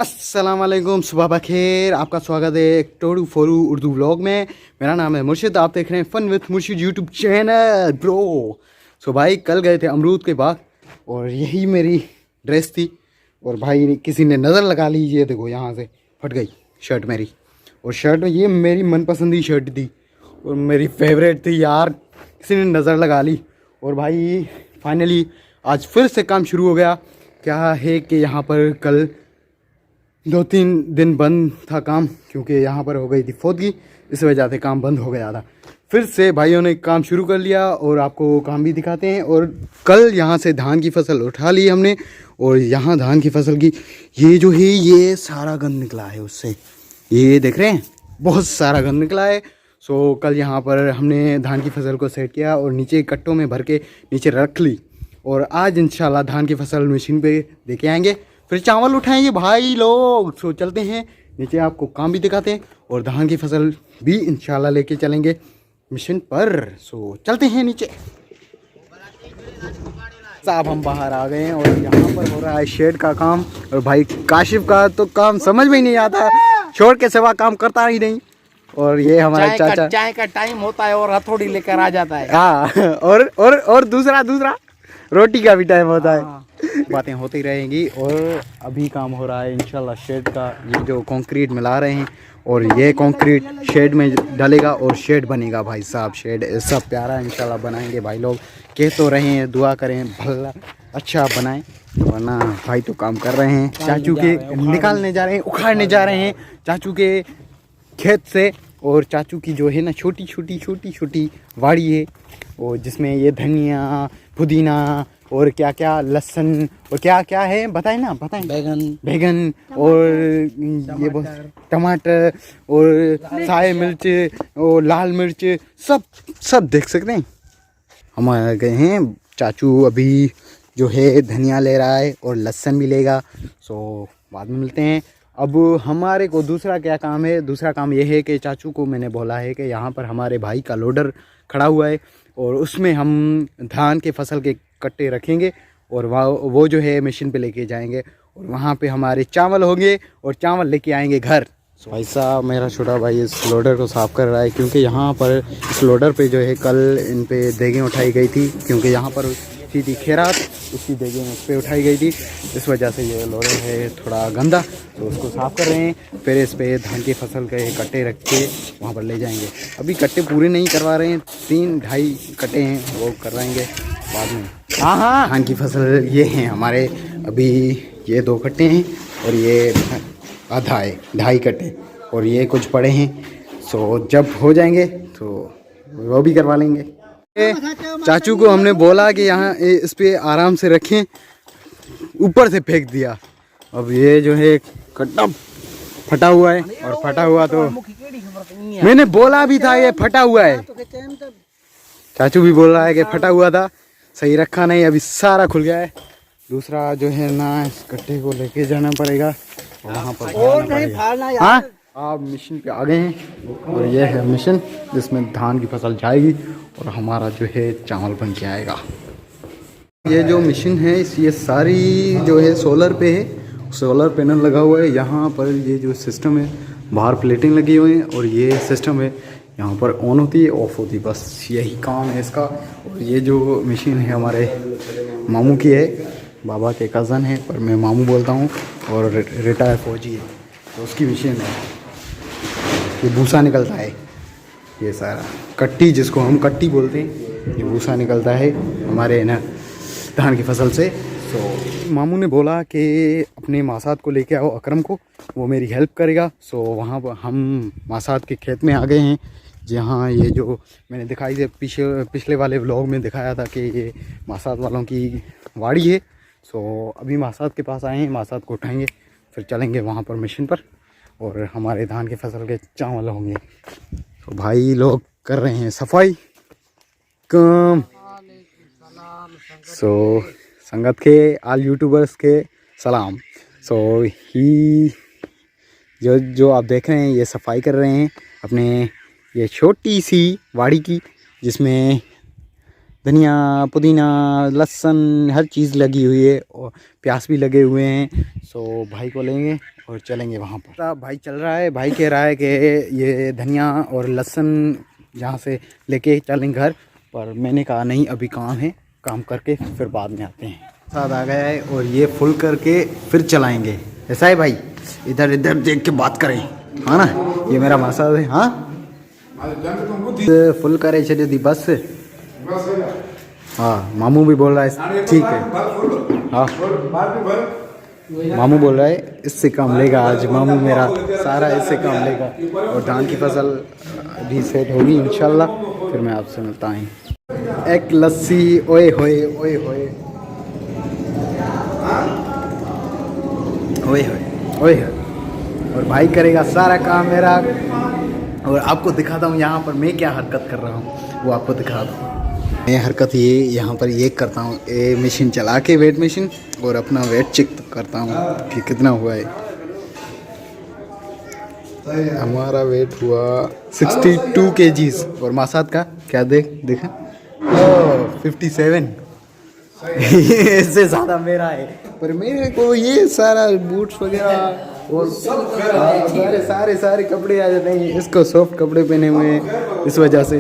अस्सलाम वालेकुम, सुबह बखैर। आपका स्वागत है एक टोडू फोरू उर्दू व्लॉग में। मेरा नाम है मुर्शिद, आप देख रहे हैं फन विथ मुर्शिद यूट्यूब चैनल ब्रो। सो भाई कल गए थे अमरूद के बाग और यही मेरी ड्रेस थी। और भाई किसी ने नज़र लगा ली, ये देखो यहाँ से फट गई शर्ट मेरी। और शर्ट ये मेरी मनपसंदी शर्ट थी और मेरी फेवरेट थी यार, किसी ने नज़र लगा ली। और भाई फाइनली आज फिर से काम शुरू हो गया। क्या है कि यहाँ पर कल 2-3 दिन बंद था काम, क्योंकि यहाँ पर हो गई थी फौतगी, इस वजह से काम बंद हो गया था। फिर से भाइयों ने काम शुरू कर लिया और आपको काम भी दिखाते हैं। और कल यहाँ से धान की फसल उठा ली हमने और यहाँ धान की फसल की ये जो है ये सारा गंद निकला है उससे, ये देख रहे हैं बहुत सारा गंद निकला है। सो कल यहाँ पर हमने धान की फसल को सेट किया और नीचे कट्टों में भर के नीचे रख ली। और आज इंशाल्लाह धान की फसल मशीन पे देके आएंगे, फिर चावल उठाएंगे भाई लोग। सो चलते हैं नीचे, आपको काम भी दिखाते हैं और धान की फसल भी इंशाल्लाह लेके चलेंगे मिशन पर। सो चलते हैं नीचे। साहब हम बाहर आ गए हैं और यहाँ पर हो रहा है शेड का काम। और भाई काशिफ का तो काम समझ में ही नहीं आता, छोड़ के सिवा काम करता ही नहीं। और ये हमारे चाचा, चाय का टाइम होता है और हथौड़ी लेकर आ जाता है। हाँ, और दूसरा रोटी का भी टाइम होता है। बातें होती रहेंगी। और अभी काम हो रहा है इंशाल्लाह शेड का, ये जो कंक्रीट मिला रहे हैं और ये कंक्रीट शेड में डालेगा और शेड बनेगा भाई साहब। शेड सब प्यारा इंशाल्लाह बनाएंगे भाई लोग, कह तो रहे हैं, दुआ करें भला अच्छा बनाएं, वरना भाई तो काम कर रहे हैं। चाचू के निकालने जा रहे हैं, उखाड़ने जा रहे हैं चाचू के खेत से। और चाचू की जो है ना छोटी छोटी वाड़ी है, और जिसमें ये धनिया पुदीना और क्या क्या लहसुन और क्या क्या है बताएं ना, बताएं। बैगन और ये टमाटर और साए मिर्च और लाल मिर्च सब देख सकते हैं। हम आ गए हैं, चाचू अभी जो है धनिया ले रहा है और लहसुन भी लेगा। सो बाद में मिलते हैं। अब हमारे को दूसरा क्या काम है, दूसरा काम ये है कि चाचू को मैंने बोला है कि यहाँ पर हमारे भाई का लोडर खड़ा हुआ है और उसमें हम धान के फसल के कट्टे रखेंगे और वो जो है मशीन पे लेके जाएंगे और वहाँ पे हमारे चावल होंगे और चावल लेके आएंगे घर। भाई साहब मेरा छोटा भाई इस लोडर को साफ़ कर रहा है, क्योंकि यहाँ पर इस लोडर पे जो है कल इन पे देगें उठाई गई थी, क्योंकि यहाँ पर थी खैरात, उसकी देगें उस पर उठाई गई थी। इस वजह से ये लोडर है थोड़ा गंदा, तो उसको साफ़ कर रहे हैं। फिर इस पर धान की फसल के कट्टे रख के वहाँ पर ले जाएंगे। अभी कट्टे पूरे नहीं करवा रहे हैं, 3-2.5 कट्टे हैं वो करवाएंगे बाद में। हाँ धान की फसल ये हैं हमारे, अभी ये 2 कट्टे हैं और ये आधा है 2.5 कट्टे और ये कुछ पड़े हैं। सो जब हो जाएंगे तो वो भी करवा लेंगे। चाचू को हमने बोला कि यहाँ इस पे आराम से रखें, ऊपर से फेंक दिया। अब ये जो है कट्टा फटा हुआ है और फटा हुआ तो मैंने बोला भी था ये फटा हुआ है, चाचू भी बोल रहा है कि फटा हुआ था, सही रखा नहीं, अभी सारा खुल गया है। दूसरा जो है ना इस कट्टे को लेके जाना पड़ेगा वहाँ पर। हाँ आप मिशन पे आ गए हैं और ये है मिशन जिसमें धान की फसल जाएगी और हमारा जो है चावल बन के आएगा। ये जो मशीन है ये सारी जो है सोलर पे है, सोलर पैनल लगा हुआ है यहाँ पर। ये जो सिस्टम है बाहर प्लेटिंग लगी हुई है और ये सिस्टम है यहाँ पर ऑन होती है ऑफ होती है, बस यही काम है इसका। और ये जो मशीन है हमारे मामू की है, बाबा के कज़न है पर मैं मामू बोलता हूँ, और रिटायर फौजी है तो उसकी मशीन है। ये भूसा निकलता है, ये सारा कट्टी जिसको हम कट्टी बोलते हैं, ये भूसा निकलता है हमारे ना धान की फसल से। सो मामू ने बोला कि अपने मासात को लेके आओ अकरम को, वो मेरी हेल्प करेगा। सो वहाँ पर हम मासात के खेत में आ गए हैं, जहाँ ये जो मैंने दिखाई थी पिछले वाले व्लॉग में दिखाया था कि ये मासात वालों की वाड़ी है। सो अभी मासात के पास आए हैं, मासात को उठाएंगे फिर चलेंगे वहाँ पर मिशन पर और हमारे धान के फसल के चावल होंगे। तो भाई लोग कर रहे हैं सफाई काम। सो संगत के आल यूट्यूबर्स के सलाम। सो ही जो आप देख रहे हैं ये सफाई कर रहे हैं अपने ये छोटी सी वाड़ी की, जिसमें धनिया पुदीना लहसुन हर चीज़ लगी हुई है और प्याज भी लगे हुए हैं। सो भाई को लेंगे और चलेंगे वहाँ पर। भाई चल रहा है, भाई कह रहा है कि ये धनिया और लहसुन यहाँ से लेके चलेंगे घर, पर मैंने कहा नहीं अभी काम है, काम करके फिर बाद में आते हैं। साथ आ गया है और ये फुल करके फिर चलाएंगे। ऐसा है भाई, इधर इधर देख के बात करें, हाँ ना। ये मेरा मसाला है, हाँ फुल करे छे दी बस। हाँ मामू भी बोल रहा है ठीक है। हाँ मामू बोल रहा है इससे काम लेगा आज, मामू मेरा सारा इससे काम लेगा। और धान की फसल भी सेट होगी इंशाल्लाह, फिर मैं आपसे मिलता हूँ। एक लस्सी ओए होए ओए होए ओए होए ओए होए। और भाई करेगा सारा काम मेरा, और आपको दिखाता हूँ यहाँ पर मैं क्या हरकत कर रहा हूँ, वो आपको दिखाता हूँ। मैं हरकत ये यहाँ पर ये करता हूँ, ये मशीन चला के वेट मशीन, और अपना वेट चेक करता हूँ कि कितना हुआ है। हमारा वेट हुआ 62 kgs और मासाद का क्या देखा 57। इससे ज़्यादा मेरा है, पर मेरे को ये सारा बूट्स वगैरह और सारे कपड़े आ जाते हैं। इसको सॉफ्ट कपड़े पहने हुए हैं, इस वजह से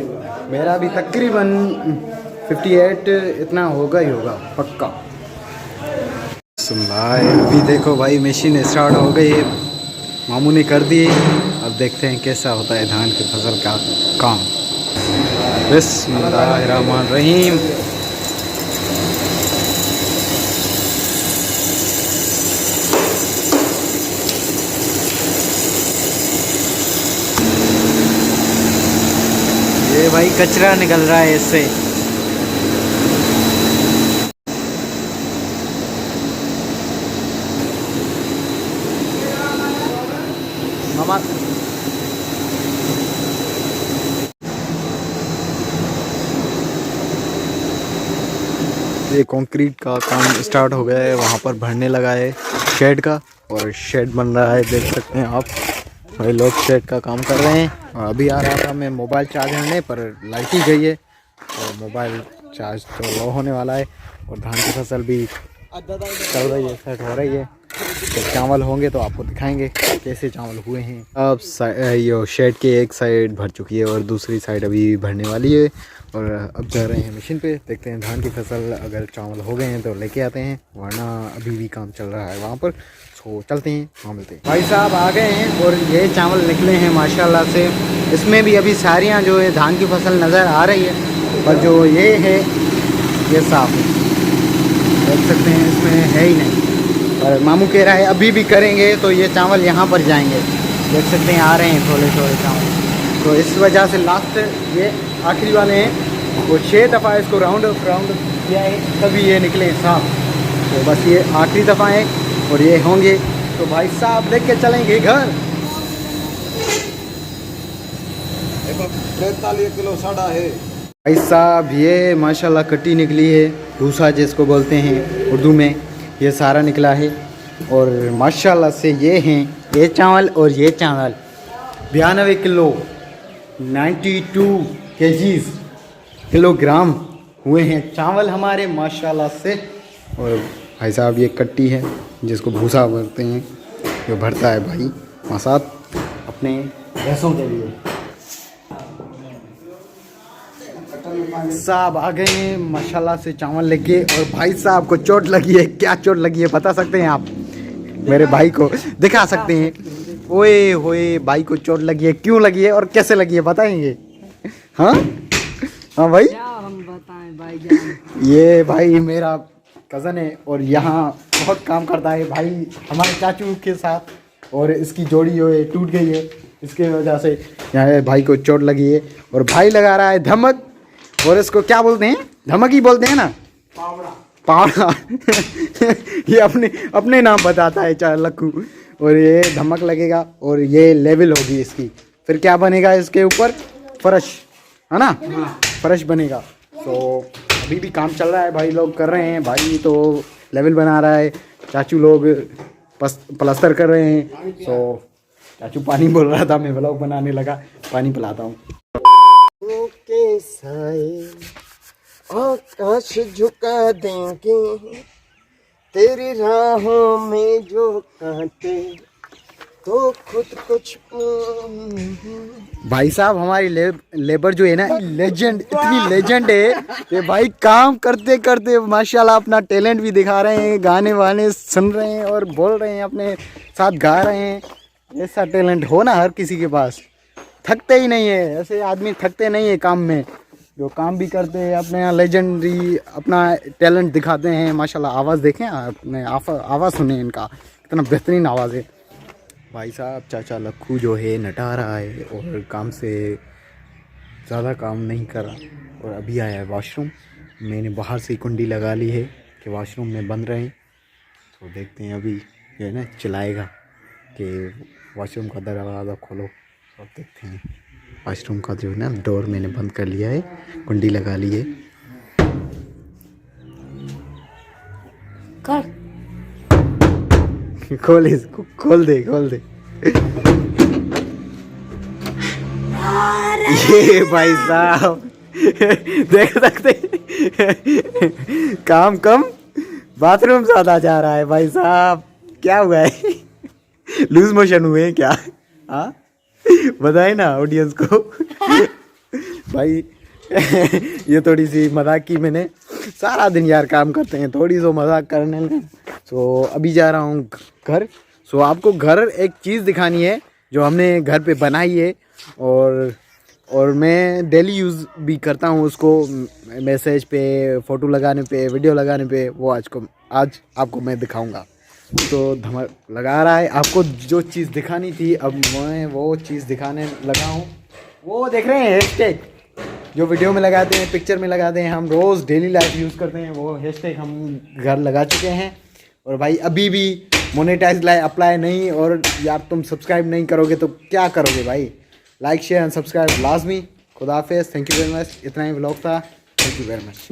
मेरा भी तकरीबन 58 इतना होगा ही होगा पक्का। अभी देखो भाई मशीन स्टार्ट हो गई है, मामू ने कर दी। अब देखते हैं कैसा होता है धान की फसल का काम। बिस्मिल्लाहिर्रहमानिर्रहीम। ये भाई कचरा निकल रहा है इससे। मामा ये कंक्रीट का काम स्टार्ट हो गया है, वहाँ पर भरने लगा है शेड का, और शेड बन रहा है देख सकते हैं आप। भाई लोग शेड का काम कर रहे हैं। और अभी आ रहा था मैं मोबाइल चार्ज करने, पर लाइट ही गई है, तो मोबाइल चार्ज तो लो होने वाला है। और धान की फसल भी चल रही है, सेट हो रही है। तो चावल होंगे तो आपको दिखाएंगे कैसे चावल हुए हैं। अब ये शेड के एक साइड भर चुकी है और दूसरी साइड अभी भरने वाली है। और अब जा रहे हैं मशीन पे, देखते हैं धान की फसल अगर चावल हो गए हैं तो लेके आते हैं, वरना अभी भी काम चल रहा है वहाँ पर। तो चलते हैं, वहाँ मिलते हैं। भाई साहब आ गए हैं और ये चावल निकले हैं माशाल्लाह से। इसमें भी अभी सारियाँ जो है धान की फसल नज़र आ रही है, पर जो ये है ये साफ है, देख सकते हैं इसमें है ही नहीं। और मामू कह रहा है अभी भी करेंगे तो ये चावल यहाँ पर जाएंगे, देख सकते हैं आ रहे हैं थोड़े थोड़े चावल। तो इस वजह से लास्ट ये आखिरी वाले हैं, वो 6 दफ़ा इसको राउंड किया है तभी ये निकले साफ। तो बस ये आखिरी दफ़ा है और ये होंगे तो भाई साहब देख के चलेंगे घर। 43 किलो साड़ा है भाई साहब, ये माशाल्लाह कट्टी निकली है, भूसा जिसको बोलते हैं उर्दू में, ये सारा निकला है। और माशाल्लाह से ये हैं ये चावल और ये चावल 92 किलो 92 kgs किलोग्राम हुए हैं चावल हमारे माशाल्लाह से। और भाई साहब ये कट्टी है जिसको भूसा भरते हैं, जो भरता है भाई मसाद अपने भैंसों के लिए। साहब आ गए हैं माशाल्लाह से चावल लेके। और भाई साहब को चोट लगी है, क्या चोट लगी है बता सकते हैं आप? मेरे भाई को दिखा सकते हैं। ओए होए भाई को चोट लगी है, क्यों लगी है और कैसे लगी है बताएंगे? हाँ हाँ भाई, क्या हम बताएं भाई। ये भाई मेरा कज़न है और यहाँ बहुत काम करता है भाई हमारे चाचू के साथ, और इसकी जोड़ी जो है टूट गई है, इसके वजह से यहाँ भाई को चोट लगी है। और भाई लगा रहा है धमक, और इसको क्या बोलते हैं? धमक ही बोलते हैं ना, पावड़ा ये अपने नाम बताता है चार लक्कू। और ये धमक लगेगा और ये लेवल होगी इसकी, फिर क्या बनेगा इसके ऊपर? फर्श, है ना? फर्श बनेगा। तो अभी भी काम चल रहा है, भाई लोग कर रहे हैं, भाई तो लेवल बना रहा है, चाचू लोग प्लास्टर कर रहे हैं। तो चाचू पानी बोल रहा था, मैं व्लॉग बनाने लगा, पानी पिलाता हूँ। ओके साए आकाश झुका देंगे तेरी राहों में जो कांटे तो खुद कुछ भाई साहब हमारी लेबर जो है ना लेजेंड, इतनी लेजेंड है कि भाई काम करते करते माशाल्लाह अपना टैलेंट भी दिखा रहे हैं, गाने वाने सुन रहे हैं और बोल रहे हैं, अपने साथ गा रहे हैं। ऐसा टैलेंट हो ना हर किसी के पास, थकते ही नहीं है, ऐसे आदमी थकते नहीं है काम में, जो काम भी करते हैं, अपने यहाँ लेजेंडरी अपना टैलेंट दिखाते हैं। माशाल्लाह आवाज़ देखें, अपने आवाज़ सुने, इनका कितना बेहतरीन आवाज़ है। भाई साहब चाचा लक्खू जो है नटा रहा है और काम से ज़्यादा काम नहीं कर रहा और अभी आया है वॉशरूम। मैंने बाहर से कुंडी लगा ली है कि वॉशरूम में बंद रहें, तो देखते हैं अभी जो है ना चलाएगा कि वॉशरूम का दरवाज़ा खोलो। अब देखते हैं, वॉशरूम का जो है ना डोर मैंने बंद कर लिया है, कुंडी लगा ली है। खोल दे ये भाई साहब देख सकते काम कम बाथरूम ज्यादा जा रहा है। भाई साहब क्या हुआ है, लूज मोशन हुए हैं क्या? हाँ बताए ना ऑडियंस को भाई ये थोड़ी सी मजाक की मैंने, सारा दिन यार काम करते हैं, थोड़ी सी मजाक करने में। सो अभी जा रहा हूँ घर। सो आपको घर एक चीज़ दिखानी है जो हमने घर पे बनाई है और मैं डेली यूज़ भी करता हूँ उसको, मैसेज पे, फ़ोटो लगाने पे, वीडियो लगाने पे। वो आज आपको मैं दिखाऊंगा। तो धमक लगा रहा है, आपको जो चीज़ दिखानी थी अब मैं वो चीज़ दिखाने लगा हूँ। वो देख रहे हैं हैशटैग जो वीडियो में लगाते हैं, पिक्चर में लगाते हैं, हम रोज़ डेली लाइफ यूज़ करते हैं, वो हैशटैग हम घर लगा चुके हैं। और भाई अभी भी मोनेटाइज अप्लाई नहीं, और यार तुम सब्सक्राइब नहीं करोगे तो क्या करोगे भाई? लाइक शेयर एंड सब्सक्राइब लाजमी। खुदा हाफिज़, थैंक यू वेरी मच। इतना ही व्लॉग था, थैंक यू वेरी मच।